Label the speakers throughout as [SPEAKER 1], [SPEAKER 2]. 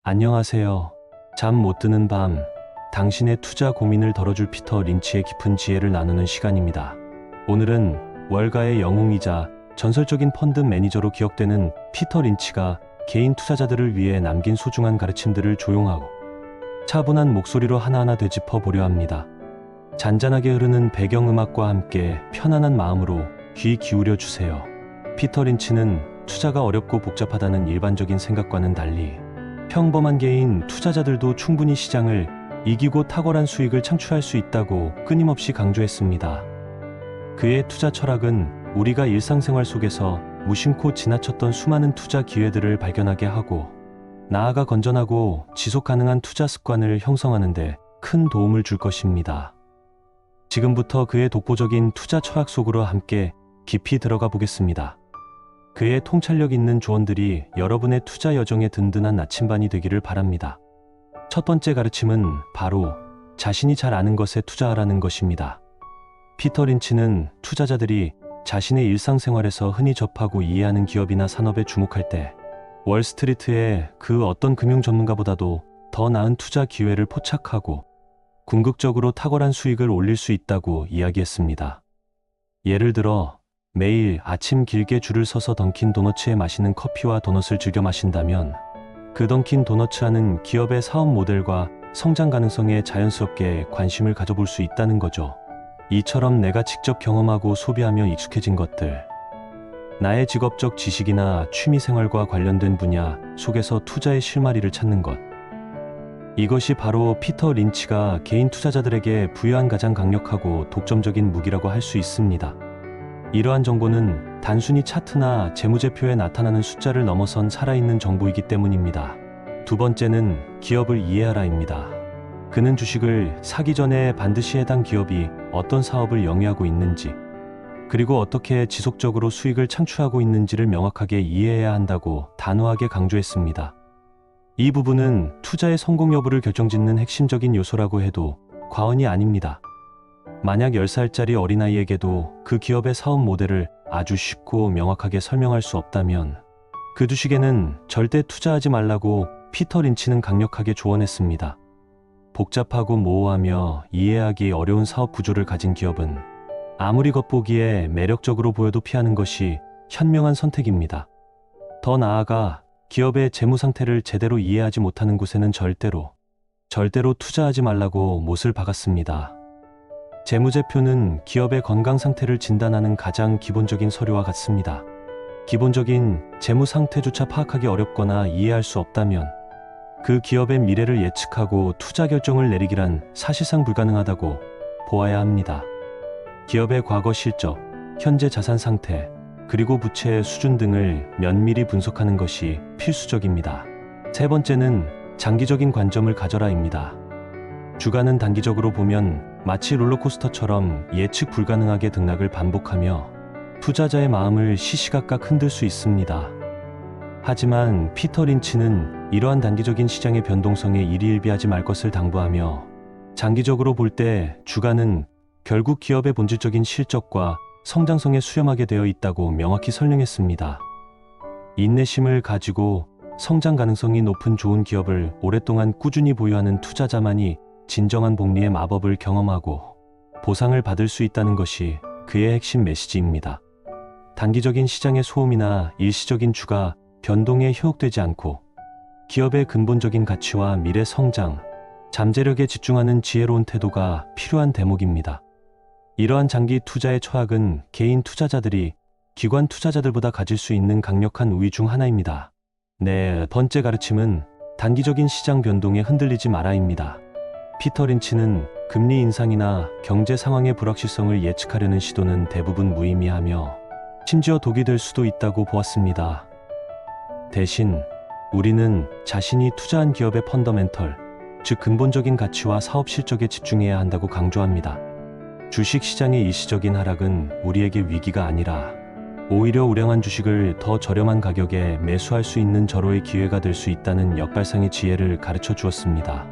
[SPEAKER 1] 안녕하세요. 잠 못 드는 밤, 당신의 투자 고민을 덜어줄 피터 린치의 깊은 지혜를 나누는 시간입니다. 오늘은 월가의 영웅이자 전설적인 펀드 매니저로 기억되는 피터 린치가 개인 투자자들을 위해 남긴 소중한 가르침들을 조용하고 차분한 목소리로 하나하나 되짚어 보려 합니다. 잔잔하게 흐르는 배경음악과 함께 편안한 마음으로 귀 기울여 주세요. 피터 린치는 투자가 어렵고 복잡하다는 일반적인 생각과는 달리 평범한 개인 투자자들도 충분히 시장을 이기고 탁월한 수익을 창출할 수 있다고 끊임없이 강조했습니다. 그의 투자 철학은 우리가 일상생활 속에서 무심코 지나쳤던 수많은 투자 기회들을 발견하게 하고 나아가 건전하고 지속 가능한 투자 습관을 형성하는 데 큰 도움을 줄 것입니다. 지금부터 그의 독보적인 투자 철학 속으로 함께 깊이 들어가 보겠습니다. 그의 통찰력 있는 조언들이 여러분의 투자 여정에 든든한 나침반이 되기를 바랍니다. 첫 번째 가르침은 바로 자신이 잘 아는 것에 투자하라는 것입니다. 피터 린치는 투자자들이 자신의 일상생활에서 흔히 접하고 이해하는 기업이나 산업에 주목할 때 월스트리트의 그 어떤 금융 전문가보다도 더 나은 투자 기회를 포착하고 궁극적으로 탁월한 수익을 올릴 수 있다고 이야기했습니다. 예를 들어 매일 아침 길게 줄을 서서 던킨 도너츠에 마시는 커피와 도넛을 즐겨 마신다면 그 던킨 도너츠라는 기업의 사업 모델과 성장 가능성에 자연스럽게 관심을 가져볼 수 있다는 거죠. 이처럼 내가 직접 경험하고 소비하며 익숙해진 것들, 나의 직업적 지식이나 취미생활과 관련된 분야 속에서 투자의 실마리를 찾는 것, 이것이 바로 피터 린치가 개인 투자자들에게 부여한 가장 강력하고 독점적인 무기라고 할 수 있습니다. 이러한 정보는 단순히 차트나 재무제표에 나타나는 숫자를 넘어선 살아있는 정보이기 때문입니다. 두 번째는 기업을 이해하라입니다. 그는 주식을 사기 전에 반드시 해당 기업이 어떤 사업을 영위하고 있는지, 그리고 어떻게 지속적으로 수익을 창출하고 있는지를 명확하게 이해해야 한다고 단호하게 강조했습니다. 이 부분은 투자의 성공 여부를 결정짓는 핵심적인 요소라고 해도 과언이 아닙니다. 만약 10살짜리 어린아이에게도 그 기업의 사업 모델을 아주 쉽고 명확하게 설명할 수 없다면 그 주식에는 절대 투자하지 말라고 피터 린치는 강력하게 조언했습니다. 복잡하고 모호하며 이해하기 어려운 사업 구조를 가진 기업은 아무리 겉보기에 매력적으로 보여도 피하는 것이 현명한 선택입니다. 더 나아가 기업의 재무 상태를 제대로 이해하지 못하는 곳에는 절대로 투자하지 말라고 못을 박았습니다. 재무제표는 기업의 건강 상태를 진단하는 가장 기본적인 서류와 같습니다. 기본적인 재무 상태조차 파악하기 어렵거나 이해할 수 없다면 그 기업의 미래를 예측하고 투자 결정을 내리기란 사실상 불가능하다고 보아야 합니다. 기업의 과거 실적, 현재 자산 상태, 그리고 부채의 수준 등을 면밀히 분석하는 것이 필수적입니다. 세 번째는 장기적인 관점을 가져라입니다. 주가는 단기적으로 보면 마치 롤러코스터처럼 예측 불가능하게 등락을 반복하며 투자자의 마음을 시시각각 흔들 수 있습니다. 하지만 피터 린치는 이러한 단기적인 시장의 변동성에 일희일비하지 말 것을 당부하며 장기적으로 볼 때 주가는 결국 기업의 본질적인 실적과 성장성에 수렴하게 되어 있다고 명확히 설명했습니다. 인내심을 가지고 성장 가능성이 높은 좋은 기업을 오랫동안 꾸준히 보유하는 투자자만이 진정한 복리의 마법을 경험하고 보상을 받을 수 있다는 것이 그의 핵심 메시지입니다. 단기적인 시장의 소음이나 일시적인 주가 변동에 현혹되지 않고 기업의 근본적인 가치와 미래 성장, 잠재력에 집중하는 지혜로운 태도가 필요한 대목입니다. 이러한 장기 투자의 철학은 개인 투자자들이 기관 투자자들보다 가질 수 있는 강력한 우위 중 하나입니다. 네 번째 가르침은 단기적인 시장 변동에 흔들리지 마라입니다. 피터 린치는 금리 인상이나 경제 상황의 불확실성을 예측하려는 시도는 대부분 무의미하며 심지어 독이 될 수도 있다고 보았습니다. 대신 우리는 자신이 투자한 기업의 펀더멘털, 즉 근본적인 가치와 사업 실적에 집중해야 한다고 강조합니다. 주식 시장의 일시적인 하락은 우리에게 위기가 아니라 오히려 우량한 주식을 더 저렴한 가격에 매수할 수 있는 절호의 기회가 될 수 있다는 역발상의 지혜를 가르쳐 주었습니다.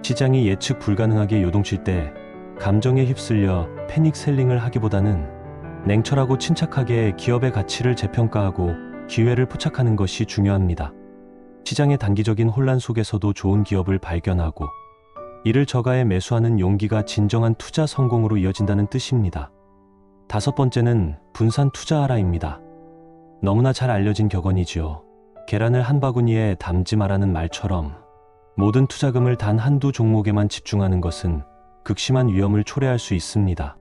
[SPEAKER 1] 시장이 예측 불가능하게 요동칠 때 감정에 휩쓸려 패닉 셀링을 하기보다는 냉철하고 침착하게 기업의 가치를 재평가하고 기회를 포착하는 것이 중요합니다. 시장의 단기적인 혼란 속에서도 좋은 기업을 발견하고 이를 저가에 매수하는 용기가 진정한 투자 성공으로 이어진다는 뜻입니다. 다섯 번째는 분산 투자하라입니다. 너무나 잘 알려진 격언이지요. 계란을 한 바구니에 담지 마라는 말처럼 모든 투자금을 단 한두 종목에만 집중하는 것은 극심한 위험을 초래할 수 있습니다.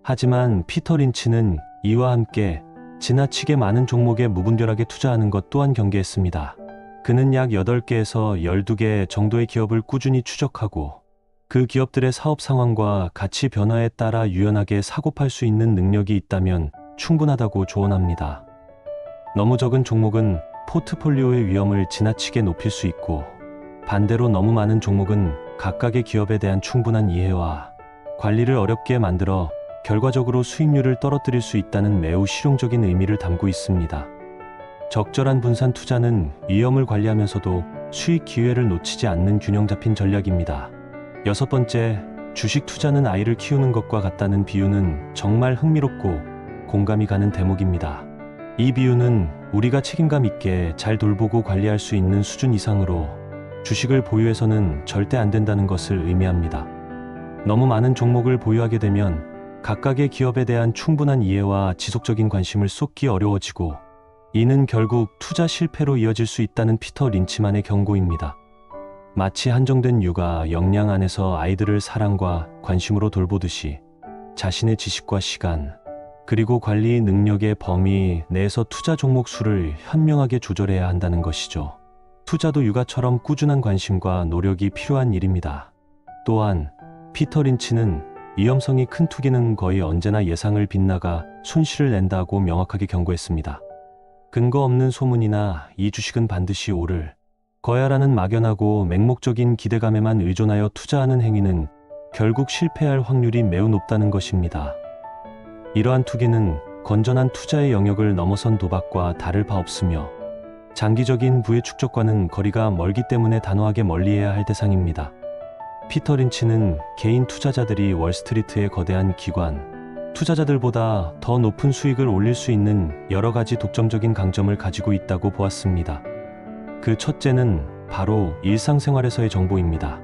[SPEAKER 1] 하지만 피터 린치는 이와 함께 지나치게 많은 종목에 무분별하게 투자하는 것 또한 경계했습니다. 그는 약 8개에서 12개 정도의 기업을 꾸준히 추적하고 그 기업들의 사업 상황과 가치 변화에 따라 유연하게 사고팔 수 있는 능력이 있다면 충분하다고 조언합니다. 너무 적은 종목은 포트폴리오의 위험을 지나치게 높일 수 있고 반대로 너무 많은 종목은 각각의 기업에 대한 충분한 이해와 관리를 어렵게 만들어 결과적으로 수익률을 떨어뜨릴 수 있다는 매우 실용적인 의미를 담고 있습니다. 적절한 분산 투자는 위험을 관리하면서도 수익 기회를 놓치지 않는 균형 잡힌 전략입니다. 여섯 번째, 주식 투자는 아이를 키우는 것과 같다는 비유는 정말 흥미롭고 공감이 가는 대목입니다. 이 비유는 우리가 책임감 있게 잘 돌보고 관리할 수 있는 수준 이상으로 주식을 보유해서는 절대 안 된다는 것을 의미합니다. 너무 많은 종목을 보유하게 되면 각각의 기업에 대한 충분한 이해와 지속적인 관심을 쏟기 어려워지고 이는 결국 투자 실패로 이어질 수 있다는 피터 린치만의 경고입니다. 마치 한정된 육아 역량 안에서 아이들을 사랑과 관심으로 돌보듯이 자신의 지식과 시간, 그리고 관리 능력의 범위 내에서 투자 종목 수를 현명하게 조절해야 한다는 것이죠. 투자도 육아처럼 꾸준한 관심과 노력이 필요한 일입니다. 또한 피터 린치는 위험성이 큰 투기는 거의 언제나 예상을 빗나가 손실을 낸다고 명확하게 경고했습니다. 근거 없는 소문이나 이 주식은 반드시 오를 거야라는 막연하고 맹목적인 기대감에만 의존하여 투자하는 행위는 결국 실패할 확률이 매우 높다는 것입니다. 이러한 투기는 건전한 투자의 영역을 넘어선 도박과 다를 바 없으며 장기적인 부의 축적과는 거리가 멀기 때문에 단호하게 멀리해야 할 대상입니다. 피터 린치는 개인 투자자들이 월스트리트의 거대한 기관, 투자자들보다 더 높은 수익을 올릴 수 있는 여러 가지 독점적인 강점을 가지고 있다고 보았습니다. 그 첫째는 바로 일상생활에서의 정보입니다.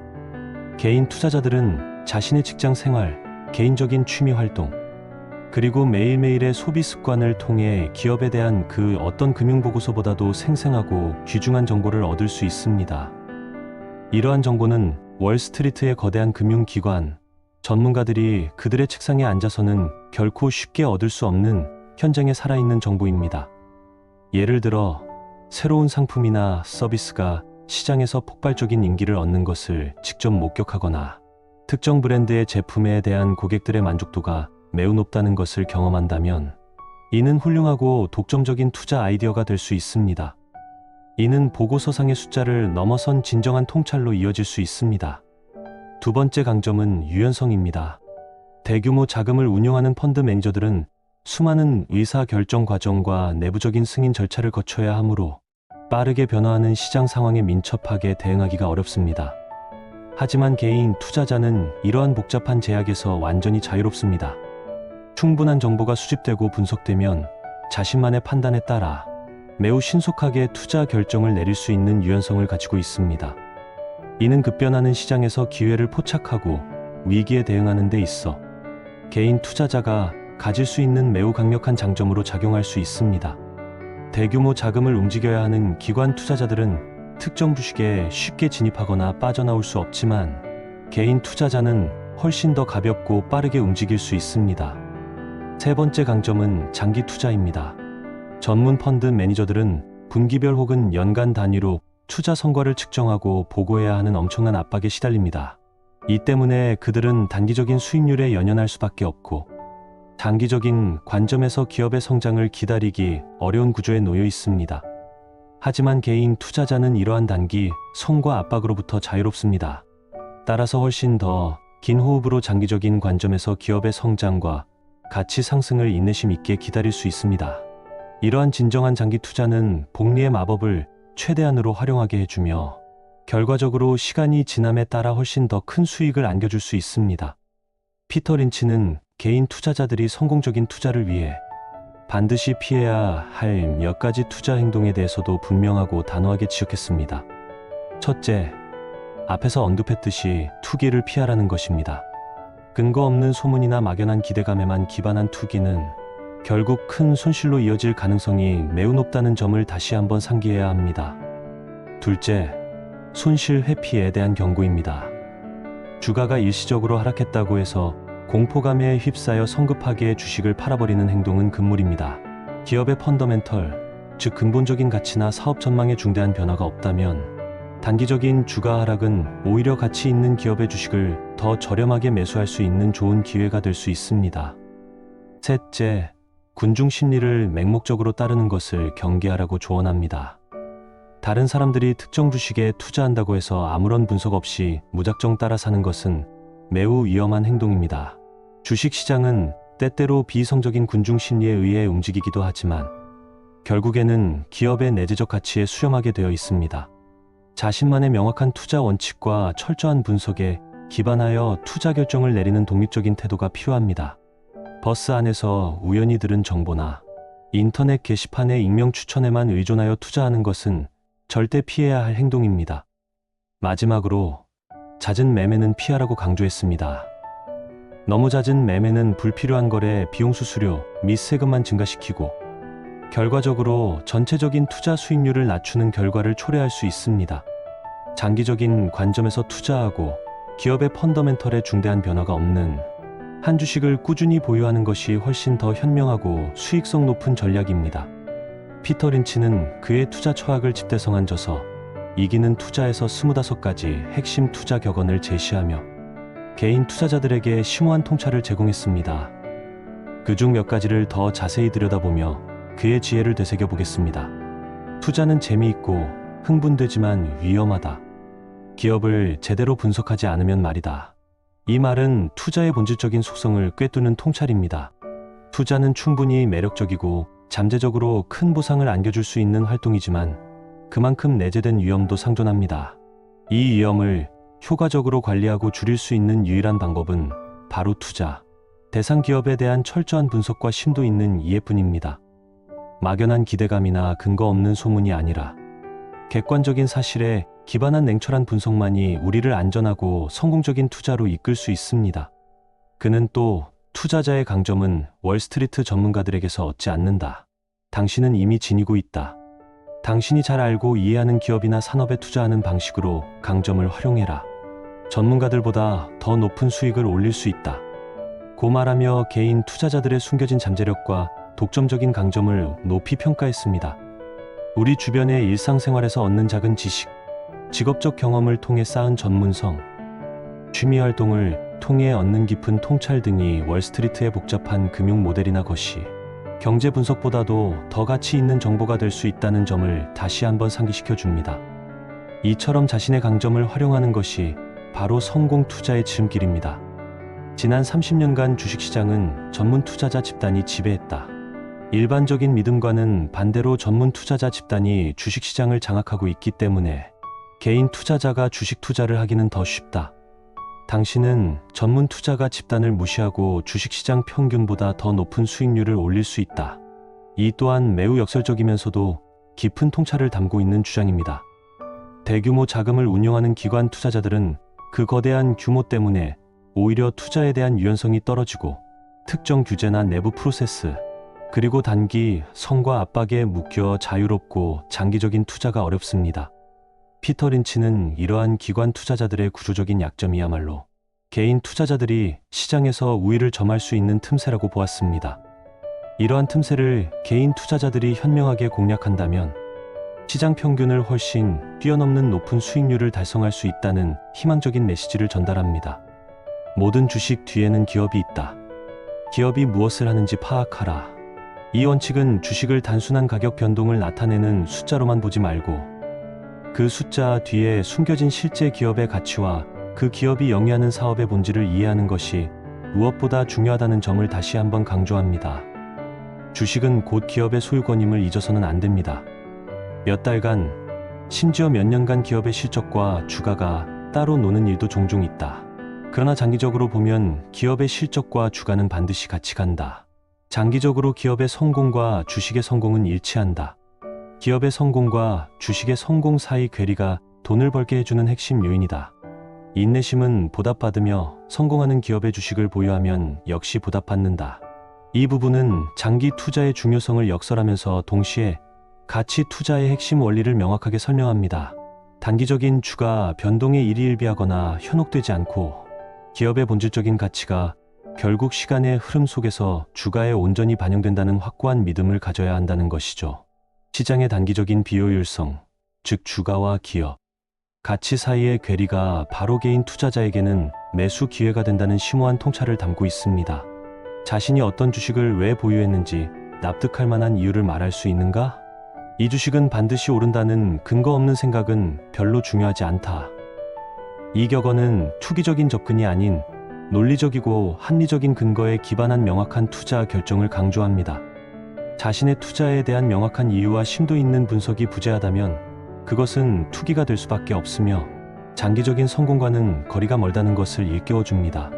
[SPEAKER 1] 개인 투자자들은 자신의 직장 생활, 개인적인 취미 활동, 그리고 매일매일의 소비 습관을 통해 기업에 대한 그 어떤 금융보고서보다도 생생하고 귀중한 정보를 얻을 수 있습니다. 이러한 정보는 월스트리트의 거대한 금융기관, 전문가들이 그들의 책상에 앉아서는 결코 쉽게 얻을 수 없는 현장에 살아있는 정보입니다. 예를 들어 새로운 상품이나 서비스가 시장에서 폭발적인 인기를 얻는 것을 직접 목격하거나 특정 브랜드의 제품에 대한 고객들의 만족도가 매우 높다는 것을 경험한다면 이는 훌륭하고 독점적인 투자 아이디어가 될 수 있습니다. 이는 보고서상의 숫자를 넘어선 진정한 통찰로 이어질 수 있습니다. 두 번째 강점은 유연성입니다. 대규모 자금을 운용하는 펀드 매니저들은 수많은 의사 결정 과정과 내부적인 승인 절차를 거쳐야 하므로 빠르게 변화하는 시장 상황에 민첩하게 대응하기가 어렵습니다. 하지만 개인 투자자는 이러한 복잡한 제약에서 완전히 자유롭습니다. 충분한 정보가 수집되고 분석되면 자신만의 판단에 따라 매우 신속하게 투자 결정을 내릴 수 있는 유연성을 가지고 있습니다. 이는 급변하는 시장에서 기회를 포착하고 위기에 대응하는 데 있어 개인 투자자가 가질 수 있는 매우 강력한 장점으로 작용할 수 있습니다. 대규모 자금을 움직여야 하는 기관 투자자들은 특정 주식에 쉽게 진입하거나 빠져나올 수 없지만 개인 투자자는 훨씬 더 가볍고 빠르게 움직일 수 있습니다. 세 번째 강점은 장기 투자입니다. 전문 펀드 매니저들은 분기별 혹은 연간 단위로 투자 성과를 측정하고 보고해야 하는 엄청난 압박에 시달립니다. 이 때문에 그들은 단기적인 수익률에 연연할 수밖에 없고 장기적인 관점에서 기업의 성장을 기다리기 어려운 구조에 놓여 있습니다. 하지만 개인 투자자는 이러한 단기 성과 압박으로부터 자유롭습니다. 따라서 훨씬 더 긴 호흡으로 장기적인 관점에서 기업의 성장과 가치 상승을 인내심 있게 기다릴 수 있습니다. 이러한 진정한 장기 투자는 복리의 마법을 최대한으로 활용하게 해주며 결과적으로 시간이 지남에 따라 훨씬 더 큰 수익을 안겨줄 수 있습니다. 피터 린치는 개인 투자자들이 성공적인 투자를 위해 반드시 피해야 할 몇 가지 투자 행동에 대해서도 분명하고 단호하게 지적했습니다. 첫째, 앞에서 언급했듯이 투기를 피하라는 것입니다. 근거 없는 소문이나 막연한 기대감에만 기반한 투기는 결국 큰 손실로 이어질 가능성이 매우 높다는 점을 다시 한번 상기해야 합니다. 둘째, 손실 회피에 대한 경고입니다. 주가가 일시적으로 하락했다고 해서 공포감에 휩싸여 성급하게 주식을 팔아버리는 행동은 금물입니다. 기업의 펀더멘털, 즉 근본적인 가치나 사업 전망에 중대한 변화가 없다면 단기적인 주가 하락은 오히려 가치 있는 기업의 주식을 더 저렴하게 매수할 수 있는 좋은 기회가 될 수 있습니다. 셋째, 군중 심리를 맹목적으로 따르는 것을 경계하라고 조언합니다. 다른 사람들이 특정 주식에 투자한다고 해서 아무런 분석 없이 무작정 따라 사는 것은 매우 위험한 행동입니다. 주식시장은 때때로 비이성적인 군중 심리에 의해 움직이기도 하지만 결국에는 기업의 내재적 가치에 수렴하게 되어 있습니다. 자신만의 명확한 투자 원칙과 철저한 분석에 기반하여 투자 결정을 내리는 독립적인 태도가 필요합니다. 버스 안에서 우연히 들은 정보나 인터넷 게시판의 익명 추천에만 의존하여 투자하는 것은 절대 피해야 할 행동입니다. 마지막으로 잦은 매매는 피하라고 강조했습니다. 너무 잦은 매매는 불필요한 거래 비용 수수료 및 세금만 증가시키고 결과적으로 전체적인 투자 수익률을 낮추는 결과를 초래할 수 있습니다. 장기적인 관점에서 투자하고 기업의 펀더멘털에 중대한 변화가 없는 한 주식을 꾸준히 보유하는 것이 훨씬 더 현명하고 수익성 높은 전략입니다. 피터 린치는 그의 투자 철학을 집대성한 저서 이기는 투자에서 25가지 핵심 투자 격언을 제시하며 개인 투자자들에게 심오한 통찰을 제공했습니다. 그중 몇 가지를 더 자세히 들여다보며 그의 지혜를 되새겨 보겠습니다. 투자는 재미있고 흥분되지만 위험하다. 기업을 제대로 분석하지 않으면 말이다. 이 말은 투자의 본질적인 속성을 꿰뚫는 통찰입니다. 투자는 충분히 매력적이고 잠재적으로 큰 보상을 안겨줄 수 있는 활동이지만 그만큼 내재된 위험도 상존합니다. 이 위험을 효과적으로 관리하고 줄일 수 있는 유일한 방법은 바로 투자, 대상 기업에 대한 철저한 분석과 심도 있는 이해뿐입니다. 막연한 기대감이나 근거 없는 소문이 아니라 객관적인 사실에 기반한 냉철한 분석만이 우리를 안전하고 성공적인 투자로 이끌 수 있습니다. 그는 또 투자자의 강점은 월스트리트 전문가들에게서 얻지 않는다. 당신은 이미 지니고 있다. 당신이 잘 알고 이해하는 기업이나 산업에 투자하는 방식으로 강점을 활용해라. 전문가들보다 더 높은 수익을 올릴 수 있다. 고 말하며 개인 투자자들의 숨겨진 잠재력과 독점적인 강점을 높이 평가했습니다. 우리 주변의 일상생활에서 얻는 작은 지식, 직업적 경험을 통해 쌓은 전문성, 취미 활동을 통해 얻는 깊은 통찰 등이 월스트리트의 복잡한 금융 모델이나 것이 경제 분석보다도 더 가치 있는 정보가 될 수 있다는 점을 다시 한번 상기시켜 줍니다. 이처럼 자신의 강점을 활용하는 것이 바로 성공 투자의 지름길입니다. 지난 30년간 주식시장은 전문 투자자 집단이 지배했다. 일반적인 믿음과는 반대로 전문 투자자 집단이 주식시장을 장악하고 있기 때문에 개인 투자자가 주식 투자를 하기는 더 쉽다. 당신은 전문 투자가 집단을 무시하고 주식시장 평균보다 더 높은 수익률을 올릴 수 있다. 이 또한 매우 역설적이면서도 깊은 통찰을 담고 있는 주장입니다. 대규모 자금을 운용하는 기관 투자자들은 그 거대한 규모 때문에 오히려 투자에 대한 유연성이 떨어지고 특정 규제나 내부 프로세스, 그리고 단기 성과 압박에 묶여 자유롭고 장기적인 투자가 어렵습니다. 피터 린치는 이러한 기관 투자자들의 구조적인 약점이야말로 개인 투자자들이 시장에서 우위를 점할 수 있는 틈새라고 보았습니다. 이러한 틈새를 개인 투자자들이 현명하게 공략한다면 시장 평균을 훨씬 뛰어넘는 높은 수익률을 달성할 수 있다는 희망적인 메시지를 전달합니다. 모든 주식 뒤에는 기업이 있다. 기업이 무엇을 하는지 파악하라. 이 원칙은 주식을 단순한 가격 변동을 나타내는 숫자로만 보지 말고 그 숫자 뒤에 숨겨진 실제 기업의 가치와 그 기업이 영위하는 사업의 본질을 이해하는 것이 무엇보다 중요하다는 점을 다시 한번 강조합니다. 주식은 곧 기업의 소유권임을 잊어서는 안 됩니다. 몇 달간, 심지어 몇 년간 기업의 실적과 주가가 따로 노는 일도 종종 있다. 그러나 장기적으로 보면 기업의 실적과 주가는 반드시 같이 간다. 장기적으로 기업의 성공과 주식의 성공은 일치한다. 기업의 성공과 주식의 성공 사이 괴리가 돈을 벌게 해주는 핵심 요인이다. 인내심은 보답받으며 성공하는 기업의 주식을 보유하면 역시 보답받는다. 이 부분은 장기 투자의 중요성을 역설하면서 동시에 가치 투자의 핵심 원리를 명확하게 설명합니다. 단기적인 주가 변동에 일희일비하거나 현혹되지 않고 기업의 본질적인 가치가 결국 시간의 흐름 속에서 주가에 온전히 반영된다는 확고한 믿음을 가져야 한다는 것이죠. 시장의 단기적인 비효율성, 즉 주가와 기업, 가치 사이의 괴리가 바로 개인 투자자에게는 매수 기회가 된다는 심오한 통찰을 담고 있습니다. 자신이 어떤 주식을 왜 보유했는지 납득할 만한 이유를 말할 수 있는가? 이 주식은 반드시 오른다는 근거 없는 생각은 별로 중요하지 않다. 이 격언은 투기적인 접근이 아닌 논리적이고 합리적인 근거에 기반한 명확한 투자 결정을 강조합니다. 자신의 투자에 대한 명확한 이유와 심도 있는 분석이 부재하다면 그것은 투기가 될 수밖에 없으며 장기적인 성공과는 거리가 멀다는 것을 일깨워줍니다.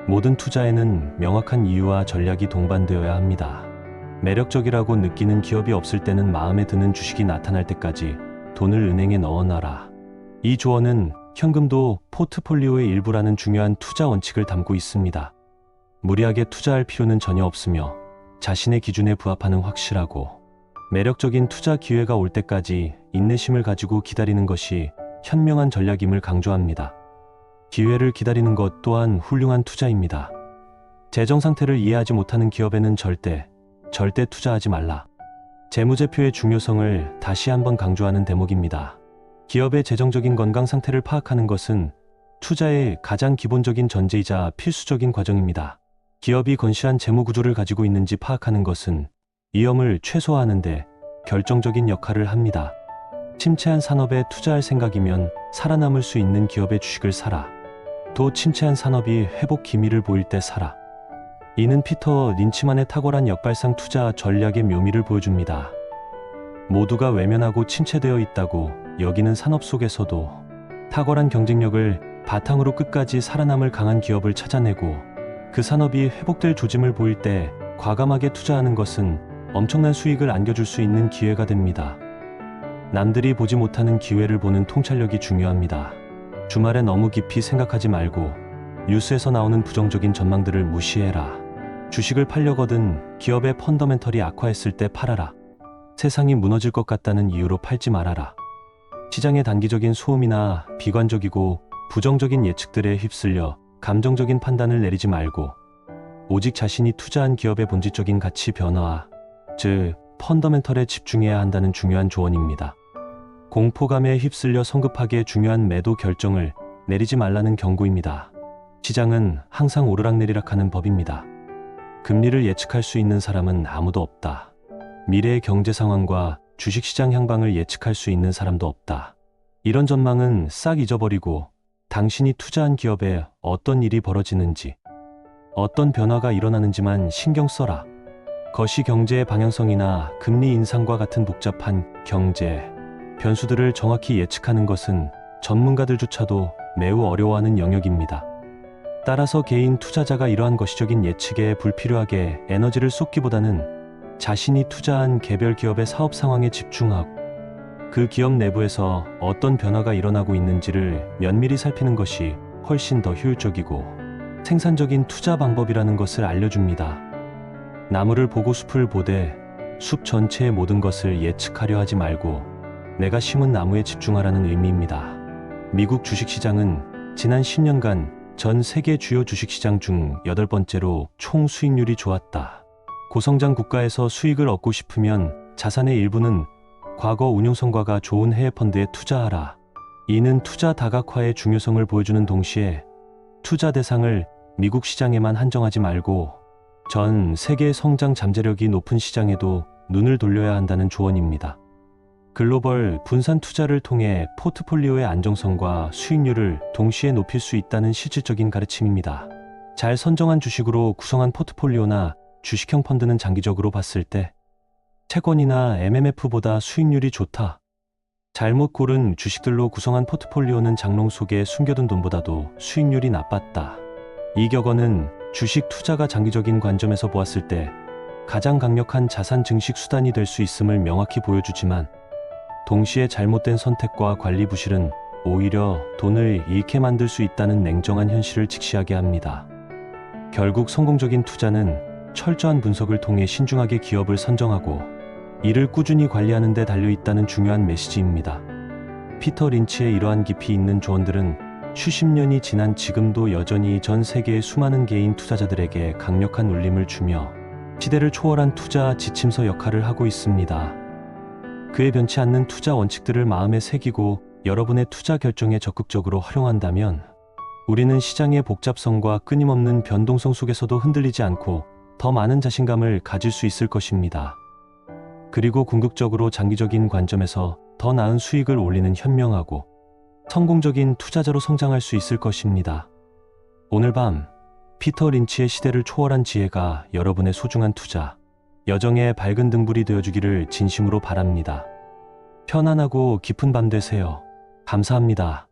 [SPEAKER 1] 모든 투자에는 명확한 이유와 전략이 동반되어야 합니다. 매력적이라고 느끼는 기업이 없을 때는 마음에 드는 주식이 나타날 때까지 돈을 은행에 넣어놔라. 이 조언은 현금도 포트폴리오의 일부라는 중요한 투자 원칙을 담고 있습니다. 무리하게 투자할 필요는 전혀 없으며 자신의 기준에 부합하는 확실하고 매력적인 투자 기회가 올 때까지 인내심을 가지고 기다리는 것이 현명한 전략임을 강조합니다. 기회를 기다리는 것 또한 훌륭한 투자입니다. 재정 상태를 이해하지 못하는 기업에는 절대 투자하지 말라. 재무제표의 중요성을 다시 한번 강조하는 대목입니다. 기업의 재정적인 건강 상태를 파악하는 것은 투자의 가장 기본적인 전제이자 필수적인 과정입니다. 기업이 건실한 재무 구조를 가지고 있는지 파악하는 것은 위험을 최소화하는 데 결정적인 역할을 합니다. 침체한 산업에 투자할 생각이면 살아남을 수 있는 기업의 주식을 사라. 또 침체한 산업이 회복 기미를 보일 때 사라. 이는 피터 린치만의 탁월한 역발상 투자 전략의 묘미를 보여줍니다. 모두가 외면하고 침체되어 있다고 여기는 산업 속에서도 탁월한 경쟁력을 바탕으로 끝까지 살아남을 강한 기업을 찾아내고 그 산업이 회복될 조짐을 보일 때 과감하게 투자하는 것은 엄청난 수익을 안겨줄 수 있는 기회가 됩니다. 남들이 보지 못하는 기회를 보는 통찰력이 중요합니다. 주말에 너무 깊이 생각하지 말고 뉴스에서 나오는 부정적인 전망들을 무시해라. 주식을 팔려거든 기업의 펀더멘털이 악화했을 때 팔아라. 세상이 무너질 것 같다는 이유로 팔지 말아라. 시장의 단기적인 소음이나 비관적이고 부정적인 예측들에 휩쓸려 감정적인 판단을 내리지 말고 오직 자신이 투자한 기업의 본질적인 가치 변화, 즉 펀더멘털에 집중해야 한다는 중요한 조언입니다. 공포감에 휩쓸려 성급하게 중요한 매도 결정을 내리지 말라는 경고입니다. 시장은 항상 오르락내리락하는 법입니다. 금리를 예측할 수 있는 사람은 아무도 없다. 미래의 경제 상황과 주식시장 향방을 예측할 수 있는 사람도 없다. 이런 전망은 싹 잊어버리고 당신이 투자한 기업에 어떤 일이 벌어지는지, 어떤 변화가 일어나는지만 신경 써라. 거시 경제의 방향성이나 금리 인상과 같은 복잡한 경제 변수들을 정확히 예측하는 것은 전문가들조차도 매우 어려워하는 영역입니다. 따라서 개인 투자자가 이러한 거시적인 예측에 불필요하게 에너지를 쏟기보다는 자신이 투자한 개별 기업의 사업 상황에 집중하고 그 기업 내부에서 어떤 변화가 일어나고 있는지를 면밀히 살피는 것이 훨씬 더 효율적이고 생산적인 투자 방법이라는 것을 알려줍니다. 나무를 보고 숲을 보되 숲 전체의 모든 것을 예측하려 하지 말고 내가 심은 나무에 집중하라는 의미입니다. 미국 주식시장은 지난 10년간 전 세계 주요 주식시장 중 8번째로 총 수익률이 좋았다. 고성장 국가에서 수익을 얻고 싶으면 자산의 일부는 과거 운용 성과가 좋은 해외 펀드에 투자하라. 이는 투자 다각화의 중요성을 보여주는 동시에 투자 대상을 미국 시장에만 한정하지 말고 전 세계의 성장 잠재력이 높은 시장에도 눈을 돌려야 한다는 조언입니다. 글로벌 분산 투자를 통해 포트폴리오의 안정성과 수익률을 동시에 높일 수 있다는 실질적인 가르침입니다. 잘 선정한 주식으로 구성한 포트폴리오나 주식형 펀드는 장기적으로 봤을 때 채권이나 MMF보다 수익률이 좋다. 잘못 고른 주식들로 구성한 포트폴리오는 장롱 속에 숨겨둔 돈보다도 수익률이 나빴다. 이 격언은 주식 투자가 장기적인 관점에서 보았을 때 가장 강력한 자산 증식 수단이 될 수 있음을 명확히 보여주지만 동시에 잘못된 선택과 관리 부실은 오히려 돈을 잃게 만들 수 있다는 냉정한 현실을 직시하게 합니다. 결국 성공적인 투자는 철저한 분석을 통해 신중하게 기업을 선정하고 이를 꾸준히 관리하는 데 달려 있다는 중요한 메시지입니다. 피터 린치의 이러한 깊이 있는 조언들은 수십 년이 지난 지금도 여전히 전 세계의 수많은 개인 투자자들에게 강력한 울림을 주며 시대를 초월한 투자 지침서 역할을 하고 있습니다. 그의 변치 않는 투자 원칙들을 마음에 새기고 여러분의 투자 결정에 적극적으로 활용한다면 우리는 시장의 복잡성과 끊임없는 변동성 속에서도 흔들리지 않고 더 많은 자신감을 가질 수 있을 것입니다. 그리고 궁극적으로 장기적인 관점에서 더 나은 수익을 올리는 현명하고 성공적인 투자자로 성장할 수 있을 것입니다. 오늘 밤 피터 린치의 시대를 초월한 지혜가 여러분의 소중한 투자 여정의 밝은 등불이 되어주기를 진심으로 바랍니다. 편안하고 깊은 밤 되세요. 감사합니다.